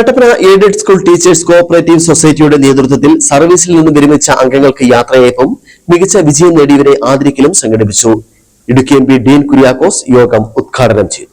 Kattappana aided school teachers cooperative സൊസൈറ്റിയുടെ നേതൃത്വത്തിൽ സർവീസിൽ നിന്ന് വിരമിച്ച അംഗങ്ങൾക്ക് യാത്രയയപ്പും മികച്ച വിജയം നേടിയവരെ ആദരിക്കലും സംഘടിപ്പിച്ചു. ഇടുക്കി എം.പി. ഡീൻ കുര്യാക്കോസ് യോഗം ഉദ്ഘാടനം ചെയ്തു.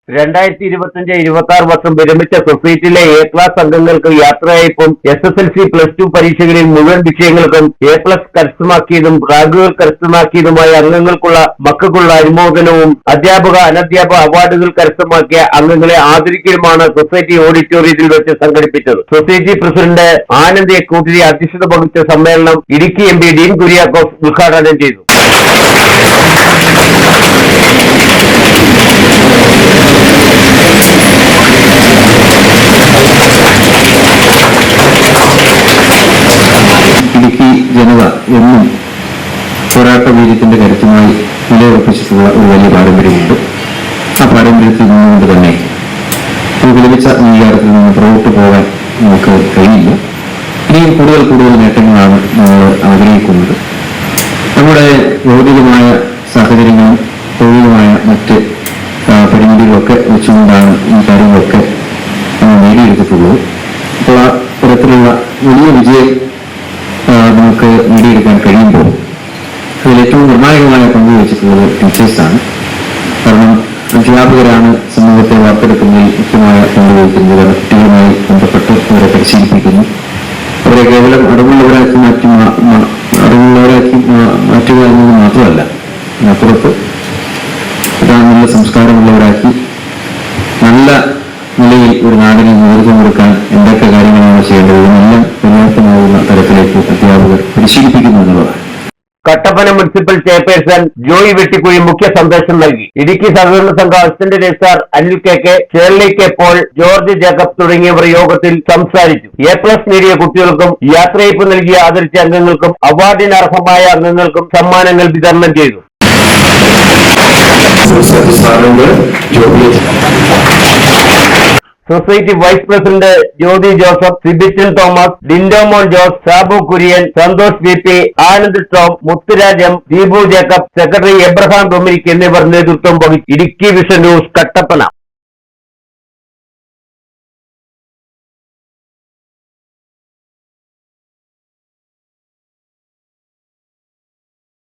2025-26 വർഷം വിരമിച്ച സൊസൈറ്റിയിലെ എ ക്ലാസ് അംഗങ്ങൾക്ക് യാത്രയയപ്പും SSLC+2 പരീക്ഷകളിൽ മുഴുവൻ വിഷയങ്ങൾക്കും A+ കരസ്ഥമാക്കിയതും റാങ്കുകൾ കരസ്ഥമാക്കിയതുമായ അംഗങ്ങൾക്കുള്ള മക്കൾക്കുള്ള അനുമോദനവും അധ്യാപക അനധ്യാപക അവാർഡുകൾ കരസ്ഥമാക്കിയ അംഗങ്ങളെ ആദരിക്കലുമാണ് സൊസൈറ്റി ഓഡിറ്റോറിയത്തിൽ വെച്ച് സംഘടിപ്പിച്ചത്. സൊസൈറ്റി പ്രസിഡന്റ് ആനന്ദ് കൂട്ടിരി അധ്യക്ഷത വഹിച്ച സമ്മേളനം ഇടുക്കി എം.പി. ഡീൻ കുര്യാക്കോസ് ഉദ്ഘാടനം ചെയ്തു. ഇടുക്കി ജനത എന്നും പോരാട്ട വീര്യത്തിന്റെ കരുത്തുമായി നിലയുറപ്പിച്ചിട്ടുള്ള ഒരു വലിയ പാരമ്പര്യമുണ്ട്. ആ പാരമ്പര്യത്തിൽ നിന്നുകൊണ്ട് തന്നെ വിരമിച്ച അംഗീകാരത്തിൽ നിന്ന് പുറകോട്ട് പോകാൻ നമുക്ക് കഴിയില്ല. ഇനിയും കൂടുതൽ നേട്ടങ്ങളാണ് നമ്മൾ ആഗ്രഹിക്കുന്നത്. നമ്മുടെ ഭൗതികമായ സാഹചര്യങ്ങളും തൊഴിലുമായ മറ്റ് പരിമിതികളൊക്കെ വെച്ചുകൊണ്ടാണ് ഈ കാര്യങ്ങളൊക്കെ നേടിയെടുത്തിട്ടുള്ളത്. അപ്പോൾ ആ തരത്തിലുള്ള വലിയ വിജയം നമുക്ക് നേടിയെടുക്കാൻ കഴിയുമ്പോൾ അതിൽ ഏറ്റവും നിർണായകമായ പങ്ക് വഹിച്ചിട്ടുള്ളത് ടീച്ചേഴ്സാണ്. കാരണം അധ്യാപകരാണ് സമൂഹത്തെ വാർത്തെടുക്കുന്നതിൽ മുഖ്യമായ പങ്ക് വഹിക്കുന്നത്. കുട്ടികളുമായി ബന്ധപ്പെട്ട് അവരെ പരിശീലിപ്പിക്കുന്നു. അവരെ കേവലം അറിവുള്ളവരാക്കി മാറ്റുക എന്നത് മാത്രമല്ല, അതിനപ്പുറത്ത് നല്ല സംസ്കാരമുള്ളവരാക്കി നല്ല നിലയിൽ ഒരു നാടിന് നേതൃത്വം കൊടുക്കാൻ എന്തൊക്കെ കാര്യങ്ങളാണ് ചെയ്യേണ്ടത് ഇതിനെല്ലാം പര്യാപ്തമാകുന്ന തരത്തിലേക്ക് അധ്യാപകർ പരിശീലിപ്പിക്കുന്നു എന്നുള്ളതാണ്. കട്ടപ്പന മുനിസിപ്പൽ ചെയർപേഴ്സൺ ജോയി വെട്ടിക്കുഴി മുഖ്യ സന്ദേശം നൽകി. ഇടുക്കി സഹകരണ സംഘം assistant registrar Anil K, Shirley K Paul, George Jacob തുടങ്ങിയവർ യോഗത്തിൽ സംസാരിച്ചു. A+ നേടിയ കുട്ടികൾക്കും യാത്രയയപ്പ് നൽകിയ ആദരിച്ച അംഗങ്ങൾക്കും അവാർഡിന് അർഹമായ അംഗങ്ങൾക്കും സമ്മാനങ്ങൾ വിതരണം ചെയ്തു. Society vice president Jyothi Joseph, Sibittan Thomas, Dindomon Jose, Sabu Kurian, Santhosh VP, Anand Tom, Muthuraj M, Deepu Jacob, secretary Abraham Dominic എന്നിവർ നേതൃത്വം വഹിച്ചു. Idukki vision news, Kattappana.